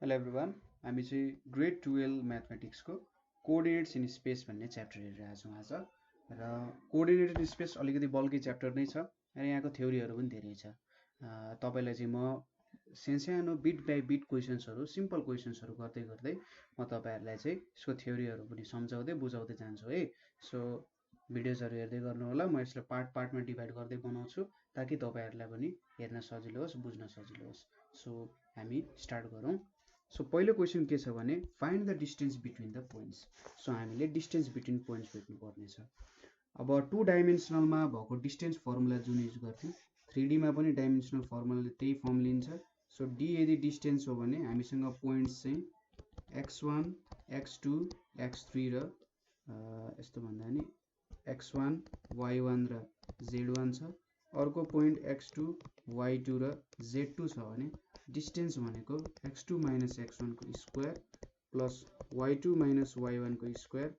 Hello everyone, हामी चाहिँ grade 12 म्याथमेटिक्सको coordinates in space भन्ने च्याप्टर हेरिरहेको छौँ आज। र कोअर्डिनेट इन स्पेस अलिकति बल्की च्याप्टर नै छ र यहाँको थ्योरीहरू पनि धेरै छ। तपाईँलाई चाहिँ म सानो बिट बाई बिट क्वेसन्सहरू, सिम्पल क्वेसन्सहरू गर्दै गर्दै म तपाईँहरूलाई चाहिँ यसको थ्योरीहरू पनि सम्झाउँदै बुझाउँदै जान्छु है। सो भिडियोजहरू हेर्दै गर्नु होला। म यसलाई पार्ट पार्टमा डिभाइड गर्दै बनाउँछु ताकि तपाईँहरूलाई पनि हेर्न सजिलो होस्, बुझ्न सजिलो होस्। सो हामी स्टार्ट गरौँ। सो पहिलो क्वेसन के छ भने find the distance between the points. So हामीले डिस्टेन्स बिट्विन पोइन्ट्स भेट्नु पर्नेछ। अब 2 डाइमेन्सनलमा भएको डिस्टेन्स फर्मुला जुन युज गर्थ्यौँ, 3Dमा पनि डाइमेन्सनल फर्मुलाले त्यही फर्म लिन्छ। सो डी यदि डिस्टेन्स हो भने हामीसँग पोइन्ट्स चाहिँ x1, x2, x3 र यस्तो भन्दा नि x1, y1 र z1 छ। अर्को पोइन्ट x2, y2 र z2 छ भने डिस्टेन्स भनेको x2 माइनस x1 को square plus y2 minus y1 को square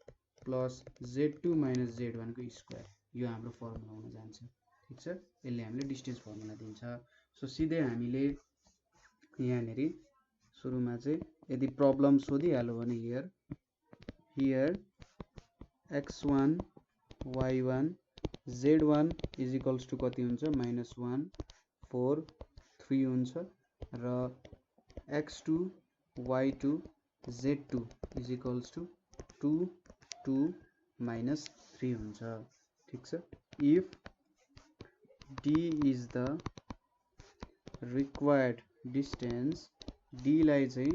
plus z2 minus z1 को स्क्वायर, यो हाम्रो फर्मुला हुन जान्छ। ठिक छ, यसले हामीले डिस्टेन्स फर्मुला दिन्छ। सो सिधै हामीले यहाँनेरि सुरुमा चाहिँ यदि प्रब्लम सोधिहाल्यो भने here x1 y1 z1 is equals to कति हुन्छ, -1 4 3 हुन्छ र x2 y2 z2 is equals to 2 2 -3 हुन्छ। ठिक छ, if d is the required distance, d लाई चाहिँ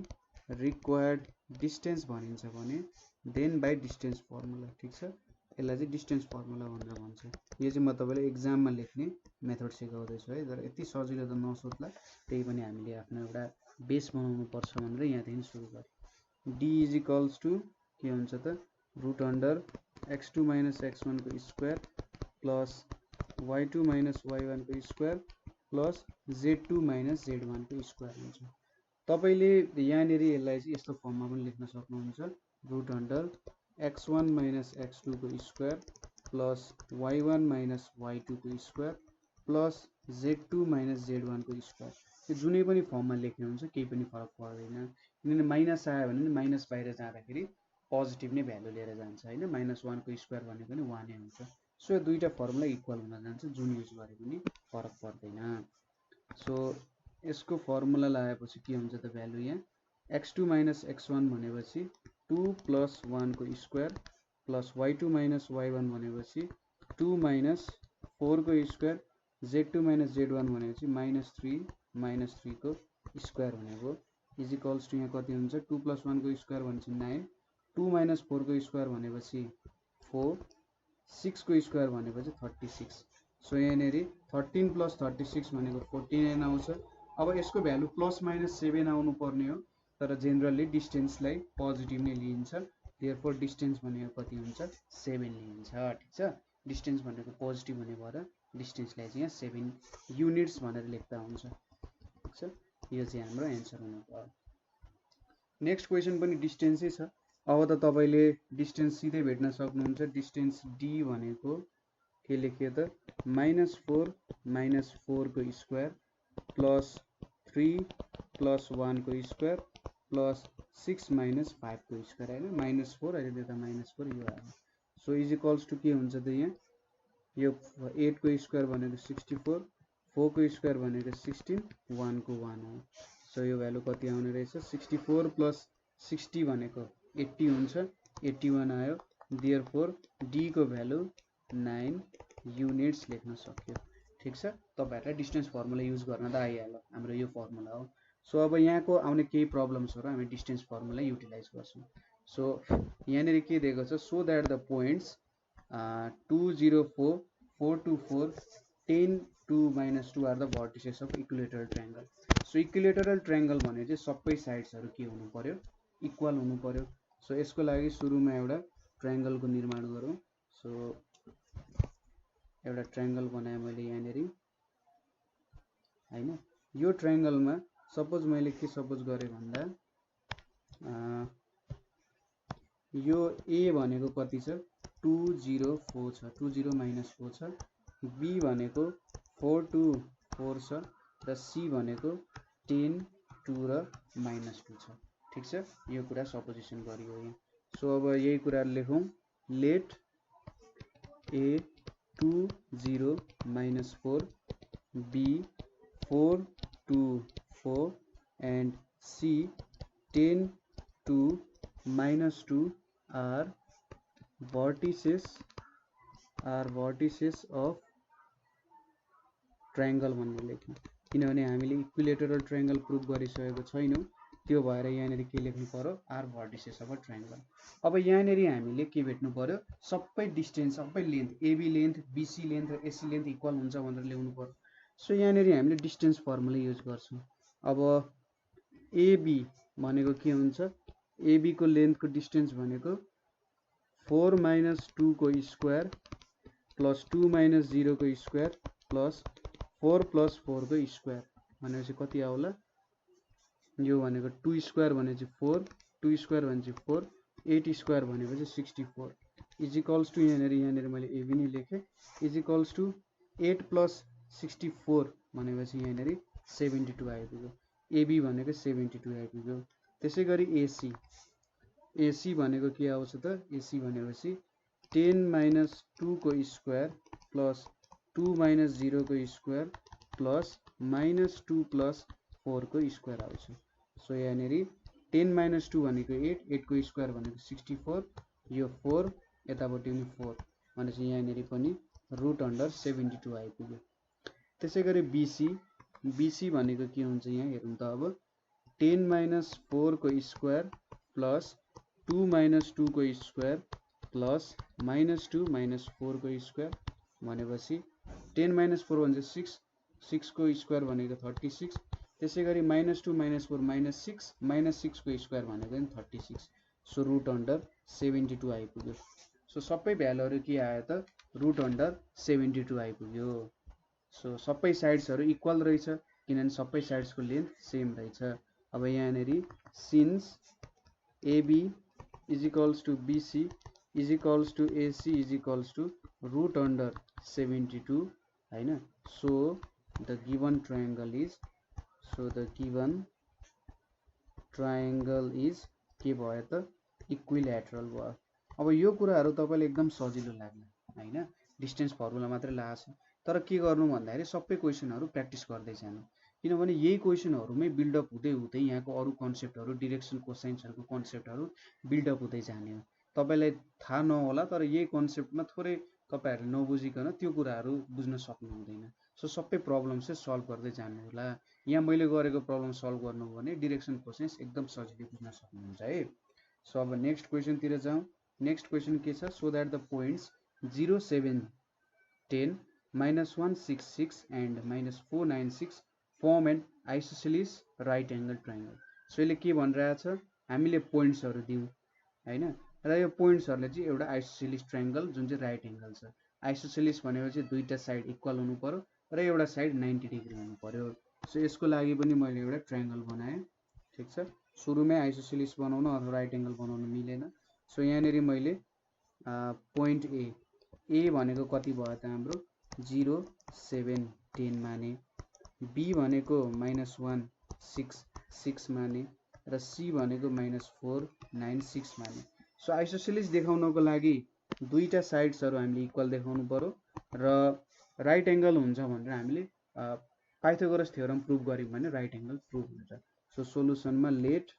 रिक्वायर्ड डिस्टेन्स भनिन्छ भने देन बाई डिस्टेन्स फर्मुला। ठिक छ, यसलाई चाहिँ डिस्टेन्स फर्मुला भनेर भन्छ। यो चाहिँ म तपाईँलाई एक्जाममा लेख्ने मेथड सिकाउँदैछु है, तर यति सजिलो त नसोध्ला, त्यही पनि हामीले आफ्नो एउटा बेस बनाउनु पर्छ भनेर यहाँदेखि सुरु गरेँ। डी इज इक्वल्स टु के हुन्छ त, root under x2 minus x1 को square plus y2 minus y1 को square plus z2 minus z1 को स्क्वायर हुन्छ। तपाईँले यहाँनिर यसलाई चाहिँ यस्तो फर्ममा पनि लेख्न सक्नुहुन्छ, root under x1 minus x2 को square plus y1 minus y2 को square plus z2 minus z1 को स्क्वायर। यो जुनै पनि फर्ममा लेख्ने हुन्छ, केही पनि फरक पर्दैन। किनभने माइनस आयो भने माइनस बाहिर जाँदाखेरि पोजिटिभ नै भ्यालु लिएर जान्छ होइन, -1 को स्क्वायर भनेको नि 1 नै हुन्छ। सो यो दुईवटा फर्मुला इक्वल हुन जान्छ, जुन युज गरे पनि फरक पर्दैन। सो यसको फर्मुला लगाएपछि के हुन्छ त भ्यालु, यहाँ x2 माइनस x1 भनेपछि 2 प्लस 1 को square plus y2 minus y1 भनेपछि 2 माइनस 4 को स्क्वायर, z2 माइनस z1 भनेपछि -3 को स्क्वायर भनेको इज इक्वल्स टु यहाँ कति हुन्छ, 2 प्लस 1 को स्क्वायर भनेपछि 9, 2 माइनस 4 को स्क्वायर भनेपछि 4, 6 को स्क्वायर भनेपछि 36। सो यहाँनिर 13 प्लस 36 भनेको 49 आउँछ। अब यसको भ्यालु प्लस माइनस 7 आउनु पर्ने हो, तर जेनरली डिस्टेन्सलाई पोजिटिभ नै लिइन्छ, देयरफोर डिस्टेन्स भनेको कति हुन्छ, 7 लिइन्छ। ठिक छ, डिस्टेन्स भनेको पोजिटिभ हुने भएर डिस्टेन्सलाई चाहिँ यहाँ 7 युनिट्स भनेर लेख्दा हुन्छ। ठिक छ, यो चाहिँ हाम्रो एन्सर हुनु पर्यो। नेक्स्ट क्वेसन पनि डिस्टेन्सै छ। अब त तपाईँले डिस्टेन्स सिधै भेट्न सक्नुहुन्छ। डिस्टेन्स डी भनेको के लेखियो त, -4 को स्क्वायर प्लस 3 प्लस 1 को स्क्वायर प्लस 6 माइनस 5 को स्क्वायर होइन, -4 अहिले त -4 यो आयो। सो इज इक्वल्स टु के हुन्छ त, यहाँ यो 8 को स्क्वायर भनेको 64, 4 को स्क्वायर भनेको 16, 1 को 1 हो। सो यो भ्यालु कति आउने रहेछ, 64 प्लस 60 भनेको 80 हुन्छ, 81 आयो। देयरफोर डी को भ्यालु 9 युनिट्स लेख्न सक्यो। ठिक छ, तपाईँहरूलाई डिस्टेन्स फर्मुला युज गर्न त आइहाल्यो, हाम्रो यो फर्मुला हो। सो अब यहाँको आउने केही प्रब्लम्सहरू हामी डिस्टेन्स फर्मुला युटिलाइज गर्छौँ। सो यहाँनिर के दिएको छ, so that the points 2 0 4 4 2 4 10 2 -2 are the vertices of equilateral triangle. So equilateral triangle भने चाहिँ सबै साइड्सहरू के हुनु पर्यो, इक्वल हुनु पर्यो। सो यसको लागि सुरुमा एउटा ट्रायंगलको निर्माण गरौँ। सो एउटा ट्रायंगल बनाएँ मैले यहाँनिर हैन। यो ट्रायंगलमा सपोज मैले के सपोज गरेँ भन्दा यो ए भनेको कति छ, 2 0 4 छ, 2 0 -4 छ। बी भनेको 4 2 4 छ र सी भनेको 10 2 र -2 छ। ठीक छ, यो कुरा सपोजिसन गरियो यहाँ। सो अब यही कुरा लेखौँ, late a 2 0 -4 b 4 2 4 and c 10 2 -2 are vertices of triangle भनेर लेख्नु, किनभने हामीले इक्विलेटरल ट्रायंगल प्रुभ गरिसकेको छैनौं, त्यो भएर यहाँनेरि के लेख्नु पर्यो, are vertices of a triangle. अब यहाँनेरि हामीले के भेट्नु पर्यो, सबै डिस्टेन्स, सबै length, AB length, BC length र एसी लेन्थ इक्वल हुन्छ भनेर ल्याउनु पर्यो। सो यहाँनेरि हामीले डिस्टेन्स फर्मुला युज गर्छौं। अब एबी भनेको के हुन्छ, एबी को लेन्थ को डिस्टेन्स भनेको 4 - 2 को स्क्वायर प्लस 2 - 0 को स्क्वायर प्लस 4 + 4 को स्क्वायर भनेपछि कति आउला, यो भनेको 2 स्क्वायर भनेपछि 4, 2 स्क्वायर भनेपछि 4, 8 स्क्वायर भनेपछि 64 इज इक्वल्स टु यहाँनेरि मैले एबी नै लेखेँ, इज इक्वल्स टु 8 + 64 भनेपछि यहाँनेरि 72 आइपुग्यो। एबी भनेको 72 आइपुग्यो। त्यसैगरी एसी, एसी भनेको के आउँछ त, एसी भनेपछि 10 - 2 को स्क्वायर प्लस 2 - 0 को स्क्वायर प्लस -2 + 4 को स्क्वायर आउँछ। सो यहाँनेरि 10 - 2 भनेको 8, 8 को स्क्वायर भनेको 64, यो 4 यतापट्टि पनि 4 भनेपछि यहाँनेरि पनि √72 आइपुग्यो। त्यसैगरी बीसी, बीसी भनेको के हुन्छ यहाँ हेरौँ त, अब 10 - 4 को स्क्वायर प्लस 2 - 2 को स्क्वायर प्लस -2 - 4 को स्क्वायर भनेपछि 10 - 4 भनेको 6, 6 को स्क्वायर भनेको 36, त्यसैगरी -2 - 4 -6, -6 को स्क्वायर भनेको 36, सो √72 आइपुग्यो। सो सबै भ्यालुहरु के आयो त, √72 आइपुग्यो। सो सबै साइड्सहरु इक्वल रहेछ, किनभने सबै साइड्सको लेन्थ सेम रहेछ। अब यहाँनेरि since AB is equals to BC is equals to AC is equals to √72 हैन, so the given triangle is, के भयो त, इक्विल्याटरल भयो। अब यो कुराहरु तपाईलाई एकदम सजिलो लाग्ला हैन, डिस्टेन्स फर्मुला मात्रै लाछ, तर के गर्नु भन्दाखेरि सबै क्वेशनहरु प्र्याक्टिस गर्दै जानु, किनभने यही क्वेशनहरुमै बिल्डअप हुँदै हुँदै यहाँको अरु कन्सेप्टहरु, डाइरेक्सन कोसाइन्सहरुको कन्सेप्टहरु बिल्डअप हुँदै जाने हो। तपाईलाई थाहा नहोला, तर यही कन्सेप्टमा थोरै तपाईहरुले नबुझिकन त्यो कुराहरु बुझ्न सक्नु हुँदैन। सो सबै प्रब्लम चाहिँ सल्भ गर्दै जानु होला। यहाँ मैले गरेको प्रब्लम सल्भ गर्नु हो भने डाइरेक्सन कोसाइन्स एकदम सजिलै बुझ्न सक्नुहुन्छ है। सो अब नेक्स्ट क्वेशन तिर जाउँ। नेक्स्ट क्वेशन के छ, so that the points 0 7 10 -166 and -496 form an isosceles right angle triangle. So यसले के भनिरहेछ, हामीले पोइन्ट्सहरु दियौं हैन, र यो पोइन्ट्सहरुले चाहिँ एउटा आइसोसेलिस ट्रायंगल जुन चाहिँ राइट एंगल छ। आइसोसेलिस भनेपछि दुईटा साइड इक्वल हुनु पर्यो र एउटा साइड 90 डिग्री हुनु पर्यो। सो यसको लागि पनि मैले एउटा ट्रायंगल बनाएँ। ठीक छ, सुरुमै आइसोसेलिस बनाउन अथवा राइट एंगल बनाउन मिलेन। सो यहाँनेरि मैले पोइन्ट ए भनेको कति भयो त हाम्रो 0 7 10 माने, बी भनेको -1 6 6 माने र सी भनेको -4 9 6 माने। सो आइसोसेलिस देखाउनको लागि दुईटा साइड्सहरु हामीले इक्वल देखाउनु पर्यो र राइट एंगल हुन्छ भनेर हामीले पाइथागोरस थ्योरम प्रुभ गर्यौं भने राइट एंगल प्रुभ हुन्छ। सो सोलुसनमा let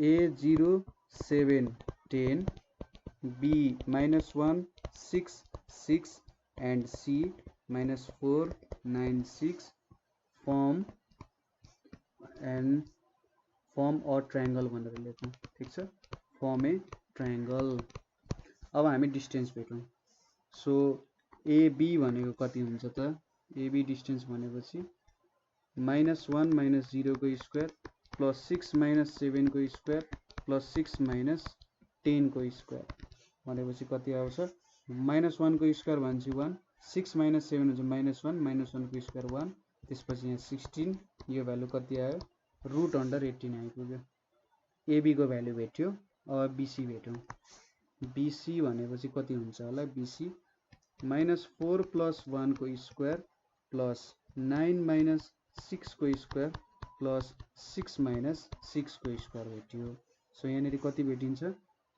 a 0 7 10 b -1 6 6 and c -4 9 6 form a triangle भनेर लेखौं। ठीक छ, फर्म ए ट्रायंगल। अब हामी डिस्टेन्स भेटौं। सो AB भनेको कति हुन्छ त, AB डिस्टेन्स भनेपछि -1 - 0 को स्क्वायर प्लस 6 - 7 को स्क्वायर प्लस 6 - 10 को स्क्वायर भनेपछि कति आउँछ, -1 को स्क्वायर भनेपछि 1, 6 - 7 हुन्छ -1 -1 को स्क्वायर 1, त्यसपछि यहाँ 16, यो भ्यालु कति आयो √18 आइपुग्यो। AB को भ्यालु भेट्यो। अब BC भेटौं। BC भनेपछि कति हुन्छ होला, BC -4 + 1 को स्क्वायर प्लस 9 - 6 को स्क्वायर प्लस 6 माइनस 6 को स्क्वायर भेट्यो। सो यहाँनिर कति भेटिन्छ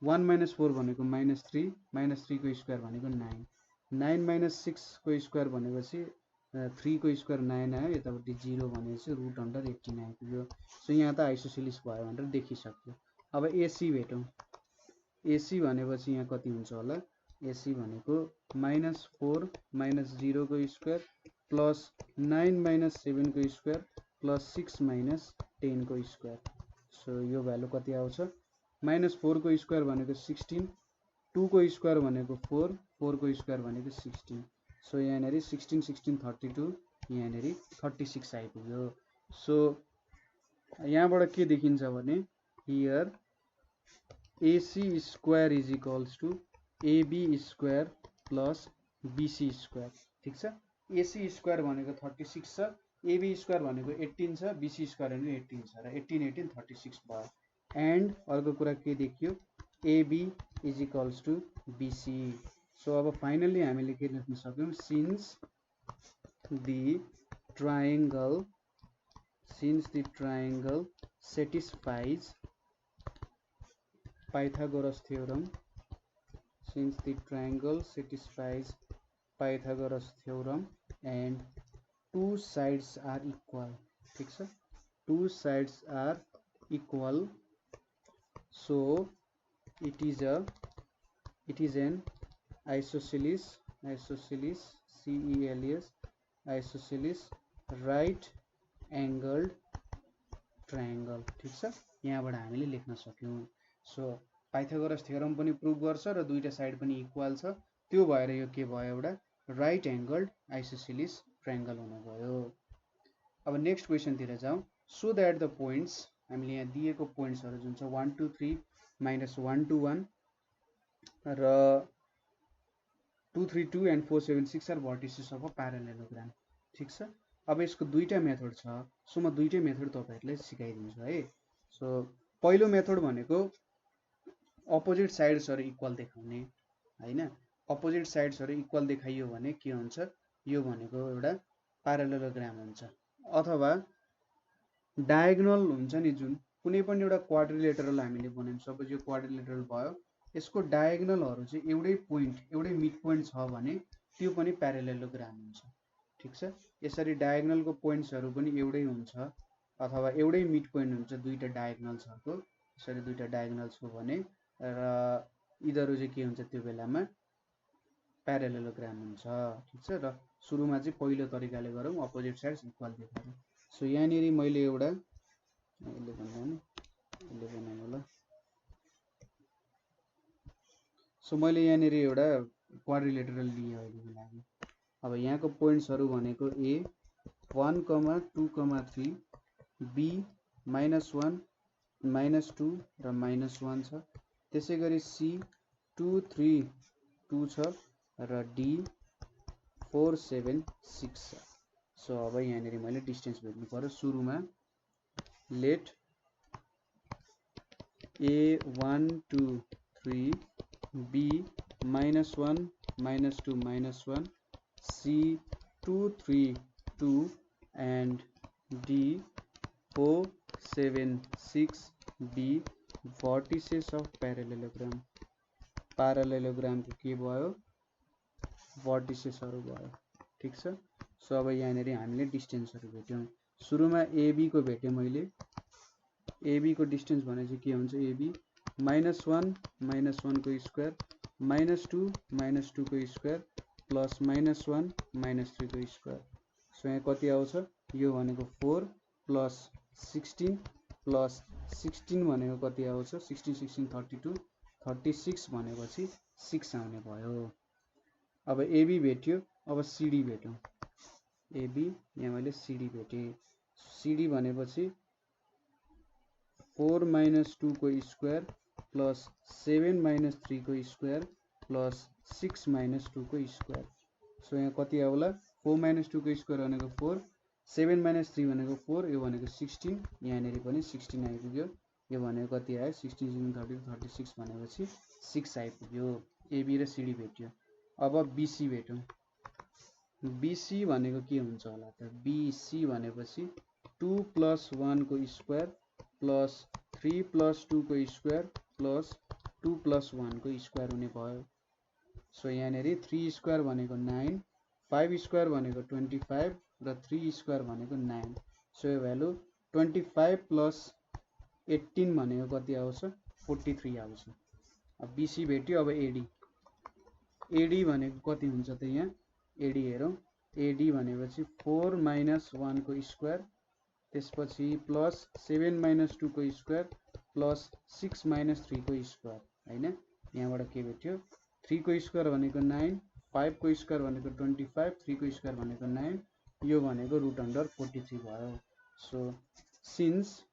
1 माइनस 4 भनेको -3 -3 को स्क्वायर भनेको 9 9 माइनस 6 को स्क्वायर भनेपछि 3 को स्क्वायर 9 आयो, यतापट्टि 0 भनेपछि √18 आइपुग्यो। सो यहाँ त आइसोसेलिस भयो भनेर देखिसक्यो। अब एसी भेटौँ। एसी भनेपछि यहाँ कति हुन्छ होला एसी भनेको -4 -0 को स्क्वायर प्लस 9 माइनस 7 को स्क्वायर प्लस 6 माइनस 10 को स्क्वायर। सो यो भ्यालु कति आउँछ -4 को स्क्वायर भनेको 16 2 को स्क्वायर भनेको 4 4 को स्क्वायर भनेको 16। सो यहाँनिर 16 16 32 यहाँनिर 36 आइपुग्यो। सो यहाँबाट के देखिन्छ भने here AC square is equals to AB square plus BC square. ठिक छ। AC स्क्वायर भनेको 36 छ, AB स्क्वायर भनेको 18 छ, BC स्क्वायर भनेको 18 छ र 18 18 36 भयो। एन्ड अर्को कुरा के देखियो AB is equals to BC। So अब फाइनली हामीले के लेख्न सक्यौं since the triangle satisfies Pythagoras theorem, since the triangle satisfies Pythagoras theorem and two sides are equal। ठीक छ, two sides are equal, so it is an isosceles isosceles right angled triangle। ठीक छ, यहाँबाट हामीले लेख्न सक्यौं। सो पाइथागोरस थ्योरम पनि prove गर्छ र दुईटा साइड पनि इक्वल छ, त्यो भएर यो के भयो एउटा राइट एंगल्ड आइसोसेलिस ट्रायंगल हुन गयो। अब नेक्स्ट क्वेशन तिर जाउँ। सो दैट द पोइन्ट्स हामीले यहाँ दिएको पोइन्ट्सहरु जुन छ 1 2 3 -1 2 1 र 2 3 2 and 4 7 6 are vertices of a parallelogram. ठीक छ। अब यसको दुईटा मेथड छ, सो म दुईटै मेथड तपाईहरुलाई सिकाइदिन्छु है। सो पहिलो मेथड भनेको अपोजिट साइड्सहरु इक्वल देखाउने हैन। अपोजिट साइड्सहरु इक्वल देखाइयो भने के हुन्छ यो भनेको एउटा प्यारालेलोग्राम हुन्छ। अथवा डायगोनल हुन्छ नि जुन कुनै पनि एउटा क्वाड्रिलेटरल हामीले बनायौं, सपोज यो क्वाड्रिलेटरल भयो, यसको डायगोनलहरु चाहिँ एउटै पोइन्ट एउटै मिड पोइन्ट छ भने त्यो पनि प्यारालेलोग्राम हुन्छ। ठीक छ। यसरी डायगोनलको पोइन्ट्सहरु पनि एउटै हुन्छ अथवा एउटै मिड पोइन्ट हुन्छ दुईटा डायगोनल्सहरुको, यसरी दुईटा डायगोनल्सको भने र यिनीहरु चाहिँ के हुन्छ त्यो बेलामा प्यारालेलोग्राम हुन्छ। ठीक छ। र सुरुमा चाहिँ पहिलो तरिकाले गरौँ अपोजिट साइड्स इक्वल देखाएर। सो यहाँनिर मैले एउटा यसले बनाउनु होला। सो मैले यहाँनिर एउटा क्वाड्रिलेटरल लिए अहिलेको लागि। अब यहाँको पोइन्ट्सहरु भनेको A 1 2 3 B -1 -2 र -1 छ, त्यसैगरी C 2 3 2 छ र D 4 7 6 छ। सो अब यहाँनिर मैले डिस्टेन्स भेट्नु पर्यो। सुरुमा late A 1 2 3 B -1 -2 -1 C 2 3 2 and D 4 7 6 be vertices of parallelogram। प्यारालेलोग्राम को के भयो भर्टिसेसहरु भयो। ठीक छ। सो अब यहाँनिर हामीले डिस्टेन्सहरु भेट्यौं। सुरुमा AB को भेटे मैले। AB को डिस्टेन्स भने चाहिँ के हुन्छ AB -1 -1 को स्क्वायर -2 -2 को स्क्वायर प्लस -1 -3 को स्क्वायर। सो यहाँ कति आउँछ यो भनेको 4 प्लस 16 प्लस 16 भनेको कति आउँछ 16 16 32 36 भनेपछि 6 आउने भयो। अब AB भेट्यो, अब CD भेटौं। AB यहाँ मैले CD भेटे। CD भनेपछि 4 - 2 को स्क्वायर प्लस 7 - 3 को स्क्वायर प्लस 6 - 2 को स्क्वायर। सो यहाँ कति आउला 4 - 2 को स्क्वायर भनेको 4 7 - 3 भनेको 4 यो भनेको 16 यहाँनिर पनि 16 आइपुग्यो। यो भनेको कति आयो 16 16 30 36 भनेपछि 6 आइपुग्यो। AB र CD भेट्यो। अब BC भेटौं। BC भनेको के हुन्छ होला त BC भनेपछि 2 + 1 को स्क्वायर प्लस 3 + 2 को स्क्वायर प्लस 2 + 1 को स्क्वायर हुने भयो। सो यहाँनेरि 3 स्क्वायर भनेको 9, 5 स्क्वायर भनेको 25 र 3 स्क्वायर भनेको 9। सो यो भ्यालु 25 + 18 भनेको कति आउँछ 43 आउँछ। अब बीसी भेट्यो। अब एडी भनेको कति हुन्छ त यहाँ एडी हेरौँ। एडी भनेपछि 4 - 1 को स्क्वायर त्यसपछि प्लस 7 - 2 को स्क्वायर प्लस 6 - 3 को स्क्वायर हैन। यहाँबाट के भेट्यो 3 को स्क्वायर भनेको 9, 5 को स्क्वायर भनेको 25, 3 को स्क्वायर भनेको 9, यो भनेको √43 भयो। So since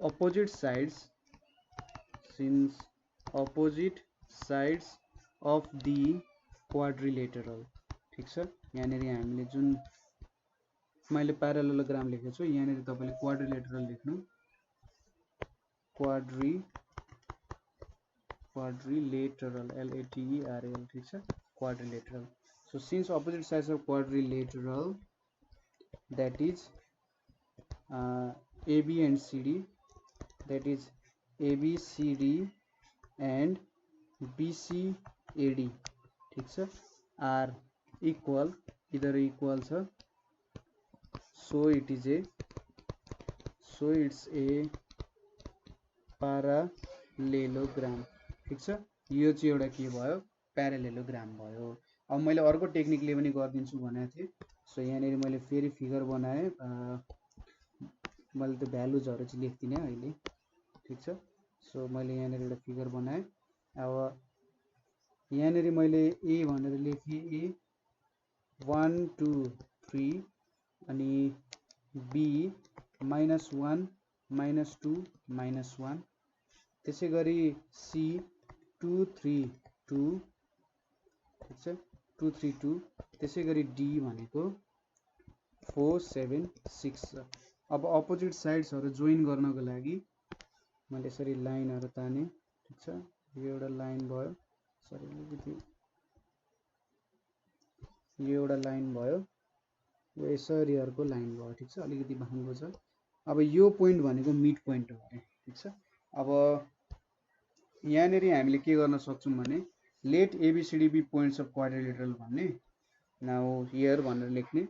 opposite sides of the quadrilateral, ठीक छ। यहाँनेरि हामीले जुन मैले प्यारालेलोग्राम लेखेको छु यहाँनेरि तपाईले क्वाड्रिलेटरल लेख्नु। क्वाड्रिलेटरल LATERAL, ठीक छ quadrilateral. So since opposite sides of quadrilateral that is AB and CD, that is ABCD and BCAD, ठीक छ, are equal, इधर इक्वल छ। So it's a parallelogram, ठीक छ। यो चाहिँ एउटा के भयो प्यारालेलोग्राम भयो। अब मैले अर्को टेक्निकले पनि गरिदिन्छु भनेको थिएँ। सो यहाँनेरि मैले फेरि फिगर बनाएँ। मैले त्यो भ्यालुजहरु चाहिँ लेख्दिनँ अहिले, ठीक छ। सो मैले यहाँनेरि एउटा फिगर बनाएँ। अब यहाँनेरि मैले ए भनेर लेखेँ, ए 1 2 3 अनि बी -1 -2 -1, त्यसै गरी सी 2 3 2, ठीक छ 2 3 2, त्यसै गरी डी भनेको 4 7 6 छ। अब अपोजिट साइड्सहरु जोइन गर्नको लागि मैले यसरी लाइनहरु ताने, ठीक छ। यो एउटा लाइन भयो, सरी यो एउटा लाइन भयो, यो यसरी अर्को लाइन भयो, ठीक छ। अलिकति बाहुको छ। अब यो पोइन्ट भनेको मिड पोइन्ट हो अरे, ठीक छ। अब यहाँनेरि हामीले के गर्न सक्छौं भने let ABCD be points of quadrilateral भन्ने, नाउ हियर भनेर लेख्ने,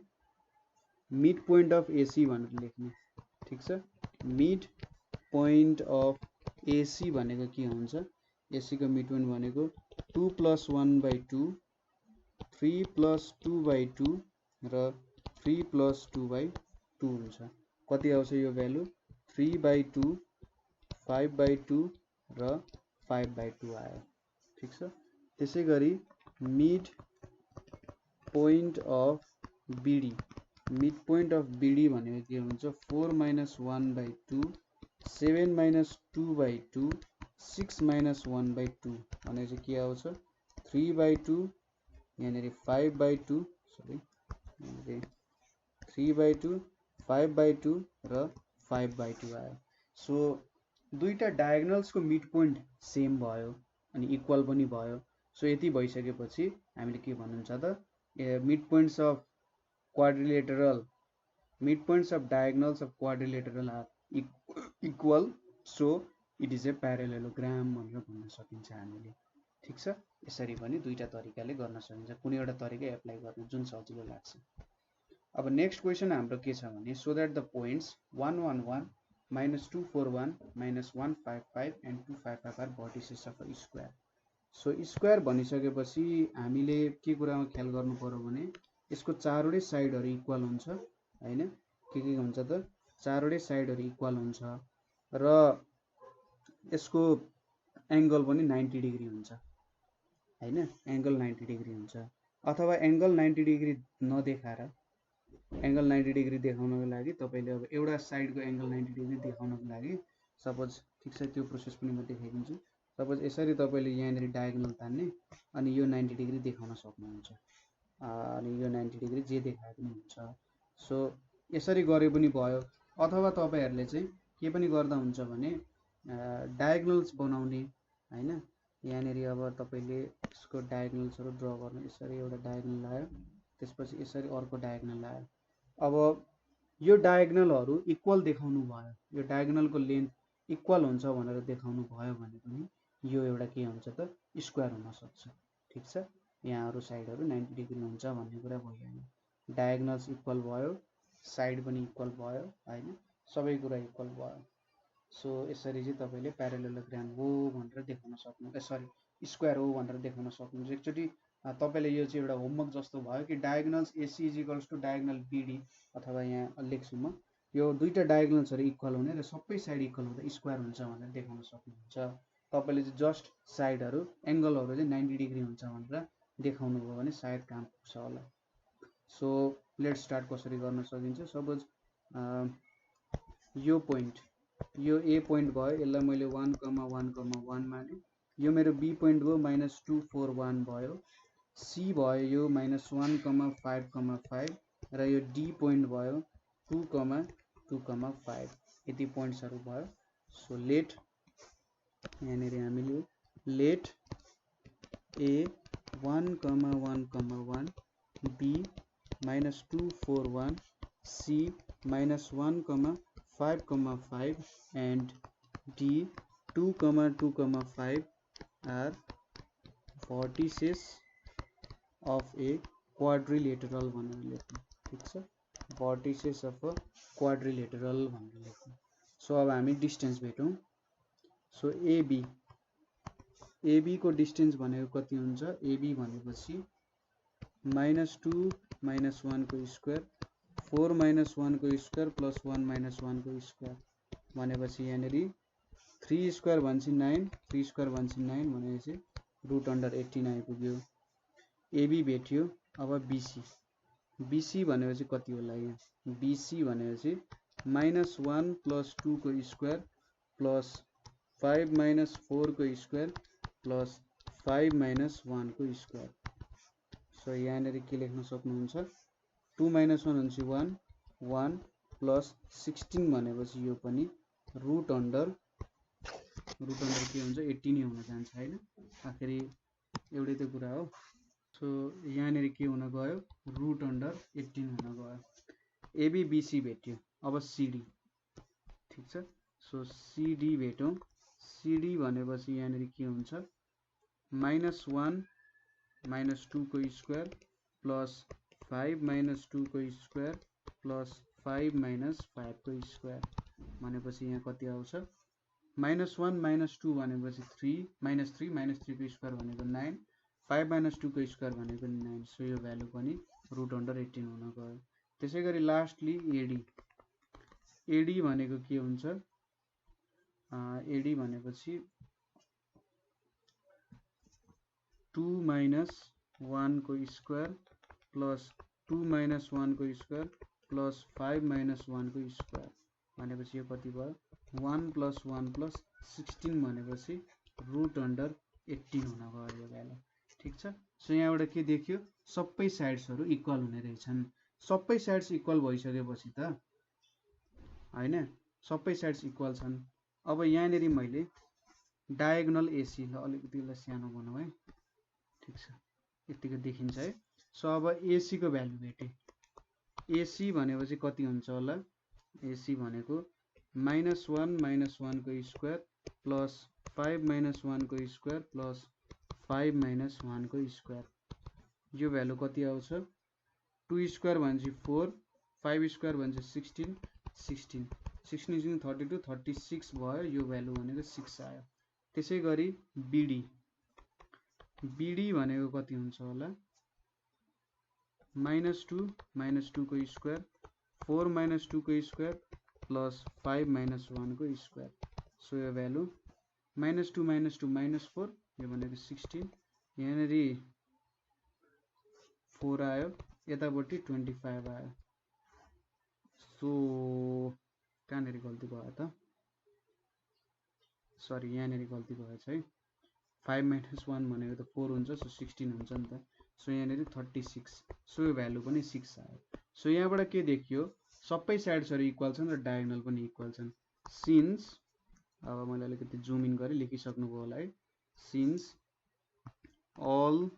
मिड पोइन्ट अफ एसी भनेर लेख्ने, ठीक छ। मिड पोइन्ट अफ एसी भनेको के हुन्छ, एसी को मिड पोइन्ट भनेको 2 + 1/2, 3 + 2/2 र 3 + 2/2 हुन्छ। कति आउँछ यो भ्यालु 3/2, 5/2 र 5/2 आयो, ठीक छ। त्यसै गरी mid point of BD, mid point of BD भनेको के हुन्छ 4 - 1/2, 7 - 2/2, 6 - 1/2 भनेपछि के आउँछ 3/2, यहाँनेरि 5/2, सरी 3/2, 5/2 र 5/2 आयो। सो दुईटा डायगोनल्स को मिड पोइन्ट सेम भयो अनि इक्वल पनि भयो। सो यति भइसकेपछि हामीले के भन्नुहुन्छ त mid points of quadrilateral, mid points of diagonals of quadrilateral are equal, so it is a parallelogram भनेर भन्न सकिन्छ हामीले, ठीक छ। यसरी पनि दुईटा तरिकाले गर्न सकिन्छ, कुनै एउटा तरिका एप्लाई गर्न जुन सजिलो लाग्छ। अब नेक्स्ट क्वेशन हाम्रो के छ भने so that the points 1 1 1 -2 4 1 -1 5 5 and 2 5 5 are vertices of a square. So square भनिसकेपछि हामीले के कुरामा ख्याल गर्नु पर्यो भने यसको चारवटै साइडहरु इक्वल हुन्छ हैन। के हुन्छ त चारवटै साइडहरु इक्वल हुन्छ र यसको एंगल पनि 90 डिग्री हुन्छ हैन, एंगल 90 डिग्री हुन्छ। अथवा एंगल 90 डिग्री नदेखाएर एंगल 90 डिग्री देखाउनको लागि तपाईले अब एउटा साइडको एंगल 90 डिग्री देखाउनको लागि सपोज, ठीक छ, त्यो प्रोसेस पनि म देखाइदिन्छु। सपोज यसरी तपाईले यहाँनेरि डायगोनल तान्ने अनि यो 90 डिग्री देखाउन सक्नुहुन्छ अनि यो 90 डिग्री जे देखाए पनि हुन्छ। सो यसरी गरे पनि भयो। अथवा तपाईहरुले चाहिँ के पनि गर्दा हुन्छ भने डायगोनल्स बनाउने हैन। यहाँनेरि अब तपाईले यसको डायगोनल्सहरु ड्रा गर्नु, यसरी एउटा डायगोनल लायो, त्यसपछि यसरी अर्को डायगोनल लायो। अब यो डायगनलहरु इक्वल देखाउनु भयो, यो डायगनलको लेन्थ इक्वल हुन्छ भनेर देखाउनु भयो भने पनि यो एउटा के हुन्छ त स्क्वायर हुन सक्छ। ठीक छ, यहाँहरु साइडहरु 90 डिग्री हुन्छ भन्ने कुरा भइहाल्यो। डायगनल्स इक्वल भयो, साइड पनि इक्वल भयो हैन, सबै कुरा इक्वल भयो। सो यसरी चाहिँ तपाईले प्यारालेलोग्राम हो भनेर देखाउन सक्नुहुन्छ, सरी स्क्वायर हो भनेर देखाउन सक्नुहुन्छ। एकचोटी तपाईले यो चाहिँ एउटा होमवर्क जस्तो भयो कि diagonals AC is equals to diagonal BD, अथवा यहाँ लेख्छु म, यो दुईटा डायगनल्सहरु इक्वल हुने र सबै साइड इक्वल हुँदा स्क्वायर हुन्छ भनेर देखाउन सक्नुहुन्छ। तपाईले चाहिँ जस्ट साइडहरु एंगलहरु चाहिँ 90 डिग्री हुन्छ भनेर देखाउनु भयो भने सायद काम पुग्छ होला। सो लेट्स स्टार्ट कसरी गर्न सकिन्छ। सपोज यो पोइन्ट, यो A पोइन्ट भयो, यसलाई मैले 1,1,1 माने, यो मेरो B पोइन्ट भयो -241 भयो, C भयो यो -1,5,5 र यो D पोइन्ट भयो 2,2,5, यति पोइन्ट्सहरु भयो। सो लेट यहाँनेरि हामीले late A 1,1,1 B -241 C -1,5,5 and D 2,2,5 are vertices of a quadrilateral भनेर लेख्नु। ठीक छ, vertices of a quadrilateral भनेर लेख्नु। सो अब हामी डिस्टेन्स भेटौं। सो AB को डिस्टेन्स भनेको कति हुन्छ? AB भनेपछि -2 - 1 को स्क्वायर 4 - 1 को स्क्वायर प्लस 1 - 1 को स्क्वायर भनेपछि यहाँनेरि 3 स्क्वायर भनेपछि 9, 3 स्क्वायर भनेपछि 9 भनेपछि √18 आइपुग्यो। AB भेट्यो। अब BC भनेपछि कति होला? यहाँ BC भनेपछि -1 + 2 को स्क्वायर प्लस 5 - 4 को स्क्वायर प्लस 5 - 1 को स्क्वायर। सो यहाँनेरि के लेख्न सक्नुहुन्छ? 2 - 1 भनेपछि 1, 1 प्लस 16 भनेपछि यो पनि √18 के हुन्छ? 18 हुन जान्छ हैन, आखिरी एउटै त कुरा हो। सो यहाँनेरि के हुन गयो? √18 हुन गयो। AB BC भेट्यो। अब CD। ठीक छ, सो CD भेटौं। CD भनेपछि यहाँनेरि के हुन्छ? -1 - 2 को स्क्वायर प्लस 5 - 2 को स्क्वायर प्लस 5 - 5 को स्क्वायर भनेपछि यहाँ कति आउँछ? -1 - 2 भनेपछि 3 -3 को स्क्वायर भनेको 9, 5 - 2 को स्क्वायर भनेको 9। सो यो भ्यालु पनि √18 हुन गयो। त्यसैगरी लास्टली AD भनेको के हुन्छ? AD भनेपछि 2 - 1 को स्क्वायर प्लस 2 - 1 को स्क्वायर प्लस 5 - 1 को स्क्वायर भनेपछि यो कति भयो? 1 + 1 + 16 भनेपछि √18 हुन गयो यो भ्यालु। ठीक छ, सो यहाँबाट के देखियो? सबै साइड्सहरु इक्वल हुने रहेछन्। सबै साइड्स इक्वल भइसकेपछि त हैन, सबै साइड्स इक्वल छन्। अब यहाँनेरि मैले डायगोनल AC ल अलिकति यसलाई सानो बनाऊ है। ठीक छ, यतिको देखिन्छ है। सो अब AC को भ्यालु भेटे। AC भनेपछि कति हुन्छ होला? AC भनेको -1 - 1 को स्क्वायर प्लस 5 - 1 को स्क्वायर प्लस 5 - 1 को स्क्वायर। यो भ्यालु कति आउँछ? 2 स्क्वायर भनेपछि 4, 5 स्क्वायर भनेपछि 16, 16 16 32 36 भयो। यो भ्यालु भनेको 6 आयो। त्यसैगरी BD भनेको कति हुन्छ होला? -2 - 2 को स्क्वायर 4 - 2 को स्क्वायर प्लस 5 - 1 को स्क्वायर। सो यो भ्यालु -2 - 2 -4, यो भनेको 16, यहाँनेरि 4 आयो, यतापट्टि 25 आयो। सो कहाँनेरि गल्ती भयो त? सरी, यहाँनेरि गल्ती भएछ है। 5 - 1 भनेको त 4 हुन्छ, सो 16 हुन्छ नि त। सो यहाँनेरि 36, सो यो भ्यालु पनि 6 आयो। सो यहाँबाट के देखियो? सबै साइड्सहरु इक्वल छन् र डायगोनल पनि इक्वल छन्। सिन्स, अब मैले अलिकति जुम इन गरे, लेखिसक्नुभयो होला है। Since all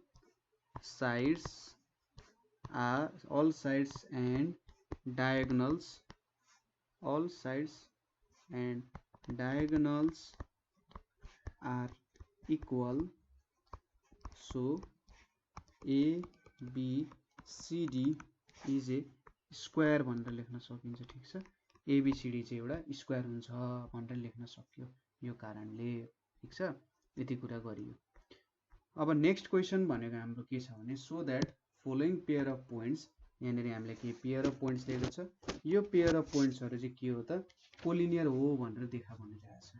sides and diagonals all sides and diagonals are equal, so ABCD is a square भनेर लेख्न सकिन्छ। ठीक छ, ABCD चाहिँ एउटा स्क्वायर हुन्छ भनेर लेख्न सक्यो यो कारणले। ठीक छ, यति कुरा गरियो। अब नेक्स्ट क्वेसन भनेको हाम्रो के छ भने so that following pair of points, यहाँनिर हामीले के पेयर अफ पोइन्ट्स दिएको छ, यो पेयर अफ पोइन्ट्सहरु चाहिँ के हो त कोलिनियर हो भनेर देखा भनिरहेको छ।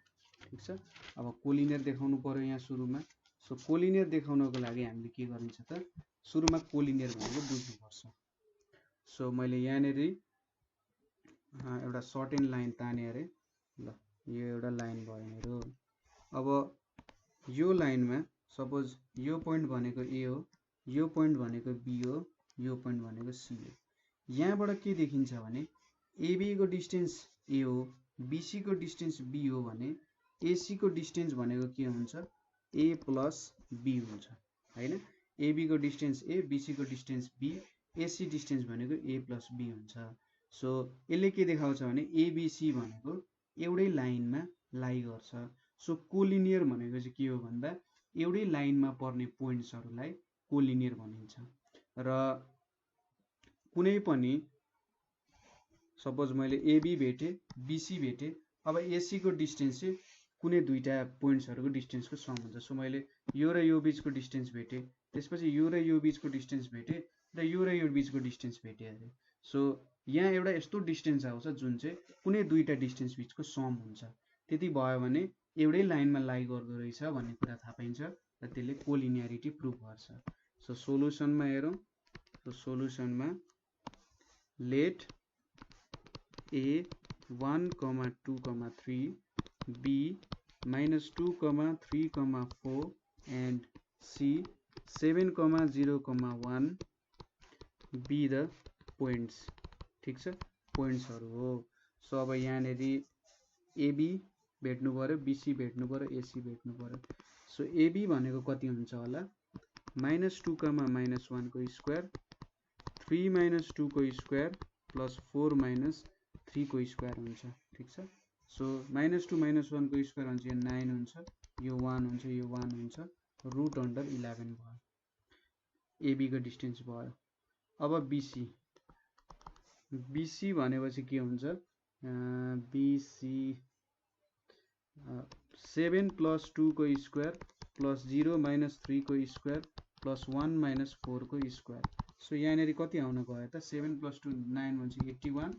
ठीक छ, अब कोलिनियर देखाउनु पर्यो यहाँ सुरुमा। सो कोलिनियर देखाउनको लागि हामीले के गरिन्छ त सुरुमा कोलिनियर भनेको बुझ्नुपर्छ। सो मैले यहाँनिर एउटा सर्टेन लाइन ताने अरे, ल यो एउटा लाइन भयो मेरो। अब यो लाइनमा सपोज यो पोइन्ट भनेको ए हो, यो पोइन्ट भनेको बी हो, यो पोइन्ट भनेको सी हो। यहाँबाट के देखिन्छ भने एबी को डिस्टेन्स ए हो, बीसी को डिस्टेन्स बी हो भने एसी को डिस्टेन्स भनेको के हुन्छ ए प्लस बी हुन्छ हैन। एबी को डिस्टेन्स ए, बीसी को डिस्टेन्स बी, एसी डिस्टेन्स भनेको ए प्लस बी हुन्छ। सो यसले के देखाउँछ भने एबीसी भनेको एउटै लाइनमा लाई गर्छ। सो कोलिनियर भनेको चाहिँ के हो भन्दा एउटै लाइनमा पर्ने पोइन्ट्सहरुलाई कोलिनियर भनिन्छ। र कुनै पनि सपोज मैले एबी भेटे, बीसी भेटे, अब एसी को डिस्टेन्स चाहिँ कुनै दुईटा पोइन्ट्सहरुको डिस्टेन्सको सम हुन्छ। सो मैले यो र यो बीचको डिस्टेन्स भेटे, त्यसपछि यो र यो बीचको डिस्टेन्स भेटे र यो बीचको डिस्टेन्स भेटे अरे। सो यहाँ एउटा यस्तो डिस्टेन्स आउँछ जुन चाहिँ कुनै दुईटा डिस्टेन्स बीचको सम हुन्छ। त्यति भयो भने एउटै लाइनमा लाई गर्दो रहेछ भन्ने कुरा थाहा पाइन्छ र त्यसले कोलिनियरिटी प्रुभ गर्छ। सो सोलुसनमा हेरौँ। सो सोलुसनमा late A 1, 2, 3, B -2, 3, 4 and C 7, 0, 1 be the points। ठीक छ, पोइन्ट्सहरु हो। सो अब यहाँनिर एबी भेट्नु पर्यो, बीसी भेट्नु पर्यो, एसी भेट्नु पर्यो। सो एबी भनेको कति हुन्छ होला -2, -1 को स्क्वायर, 3 - 2 को स्क्वायर प्लस 4 - 3 को स्क्वायर हुन्छ। ठीक छ, सो -2 - 1 को स्क्वायर हुन्छ यो 9 हुन्छ, यो 1 हुन्छ, यो 1 हुन्छ, रुट अन्डर 11 भयो, एबी को डिस्टेन्स भयो। अब बीसी, बीसी भनेपछि के हुन्छ बीसी 7 + 2 को स्क्वायर प्लस 0 - 3 को स्क्वायर प्लस 1 - 4 को स्क्वायर। सो यहाँनिर कति आउन गयो त 7 + 2 9 भन्छ 81,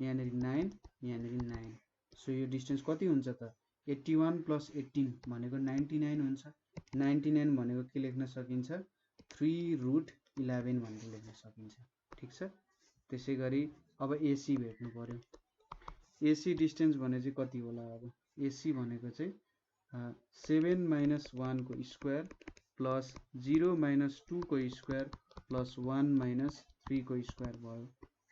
यहाँनिर 9, यहाँनिर 9। सो यो डिस्टेन्स कति हुन्छ त 81 + 18 भनेको 99 हुन्छ। 99 भनेको के लेख्न सकिन्छ 3√11 भनेर लेख्न सकिन्छ। ठीक छ, त्यसैगरी अब एसी भेट्नु पर्यो। एसी डिस्टेन्स भने चाहिँ कति होला, अब एसी भनेको चाहिँ 7 - 1 को स्क्वायर प्लस 0 - 2 को स्क्वायर प्लस 1 - 3 को स्क्वायर भयो।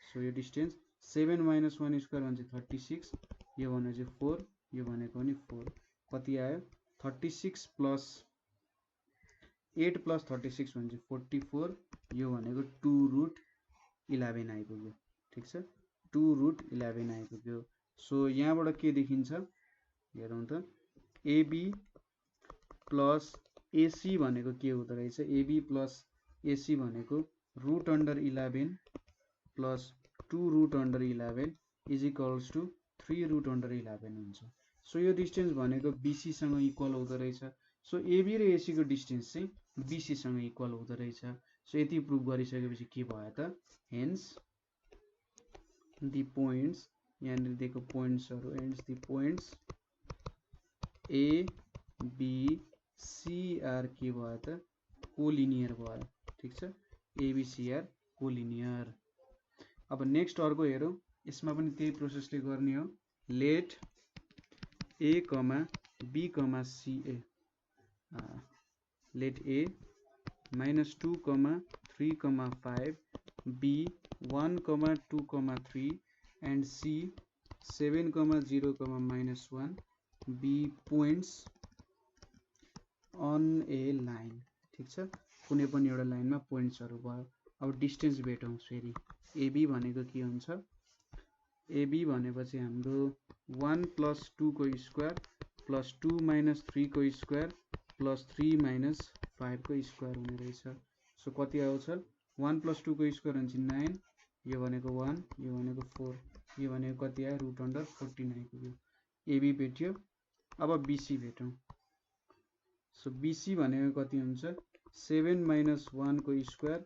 सो यो डिस्टेन्स 7 - 1 स्क्वायर भने 36, यो भने चाहिँ 4, यो भनेको पनि 4, कति आयो 36 प्लस 8 प्लस 36 भने 44, यो भनेको 2√11 आइपुग्यो। ठीक छ, 2√11 आइपुग्यो। सो यहाँबाट के देखिन्छ हेरौँ त एबी प्लस एसी भनेको के हुँदो रहेछ, एबी प्लस एसी भनेको √11 प्लस 2√11 इज इक्वल्स टु 3√11 हुन्छ। सो यो डिस्टेन्स भनेको बीसी सँग इक्वल हुँदो रहेछ। सो एबी र एसी को डिस्टेन्स चाहिँ बीसी सँग इक्वल हुँदो रहेछ। सो यति प्रुभ गरिसकेपछि के भयो त हेन्स दी पोइन्ट्स, यहाँनिर दिएको पोइन्ट्सहरु, hence the points A B C are के भयो त कोलिनियर भयो। ठीक छ, एबीसी आर कोलिनियर। अब नेक्स्ट अर्को हेरौँ, यसमा पनि त्यही प्रोसेसले गर्ने हो। Let A, B, C A, let A -2, 3, 5 B 1, 2, 3 and C 7, 0, -1 be points on a line। ठीक छ, कुनै पनि एउटा लाइनमा पोइन्ट्सहरु भयो। अब डिस्टेन्स भेटौँ फेरि। एबी भनेको के हुन्छ एबी भनेपछि हाम्रो 1 + 2 को स्क्वायर प्लस 2 - 3 को स्क्वायर प्लस 3 - 5 को स्क्वायर हुने रहेछ। सो कति आउँछ 1 + 2 को स्क्वायर हुन्छ 9, यो भनेको 1, यो भनेको 4, यो भनेको कति आयो √14 आइपुग्यो। एबी भेट्यो। अब बीसी भेटौँ। सो बीसी भनेको कति हुन्छ 7 - 1 को स्क्वायर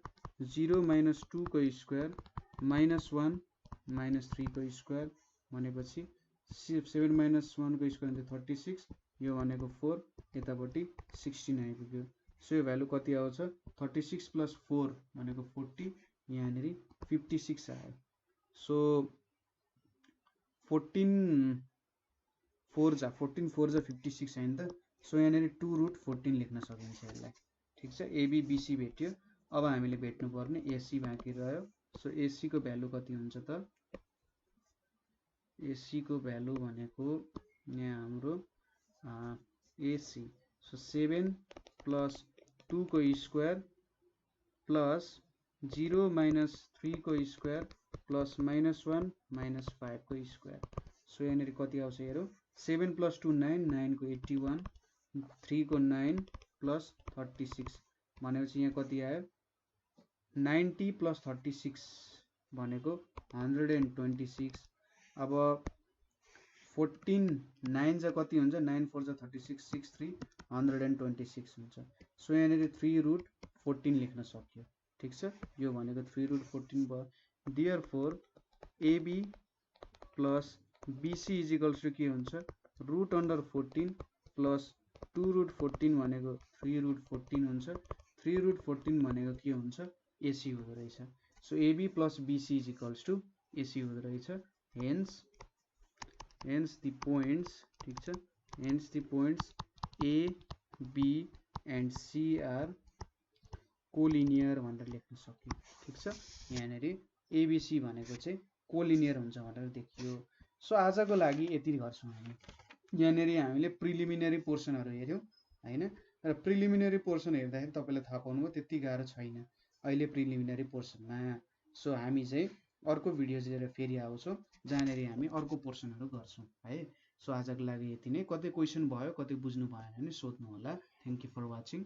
0 - 2 को स्क्वायर -1 - 3 को स्क्वायर भनेपछि 7 - 1 को स्क्वायर हुन्छ 36, यो भनेको 4, यतापट्टि 16 आइपुग्यो। सो यो भ्यालु कति आउँछ 36 + 4 भनेको 40, यहाँनिर 56 आयो। सो 14 4 जा 56 हैन त। सो यहाँनिर 2√14 लेख्न सकिन्छ यसलाई। ठिक छ, एबी बीसी भेट्यो। अब हामीले भेट्नु पर्ने एसी बाँकी रह्यो। सो एसी को भ्यालु कति हुन्छ त एसी को भ्यालु भनेको यहाँ हाम्रो एसी सो 7 + 2 को स्क्वायर प्लस 0 - 3 को स्क्वायर प्लस -1 - 5 को स्क्वायर। सो यहाँनिर कति आउँछ हेरौँ 7 + 2 9, 9 को 81, 3 को 9 प्लस 36 भनेपछि यहाँ कति आयो 90 + 36 भनेको 126। अब 14 9 जा कति हुन्छ 9 4 जा 36, 6 3 126 हुन्छ। सो यहाँनिर 3√14 लेख्न सक्यो। ठिक छ, यो भनेको 3√14 भयो। देयरफोर एबी प्लस बीसी = के हुन्छ √14 प्लस 2√14 भनेको 3√14 हुन्छ। 3√14 भनेको के हुन्छ एसी हुँदो रहेछ। So AB plus BC = AC हुँदो रहेछ। हेन्स द पोइन्ट्स, ठिक छ, hence the points A B and C are collinear भनेर लेख्न सक्यो। ठिक छ, यहाँनिर एबिसी भनेको चाहिँ कोलिनियर हुन्छ भनेर देखियो। सो आजको लागि यति गर्छौँ हामी। यहाँनिर हामीले प्रिलिमिनरी पोर्सनहरू हेऱ्यौँ हैन, र प्रिलिमिनरी पोर्सन हेर्दाखेरि तपाईँले थाहा पाउनुभयो त्यति गाह्रो छैन अहिले प्रिलिमिनरी पोर्सनमा। सो हामी चाहिँ अर्को भिडियो लिएर फेरि आउँछौँ जहाँनिर हामी अर्को पोर्सनहरू गर्छौँ है। सो आजको लागि यति नै। कतै क्वेसन भयो कतै बुझ्नु भएन भने सोध्नु होला। Thank you for watching.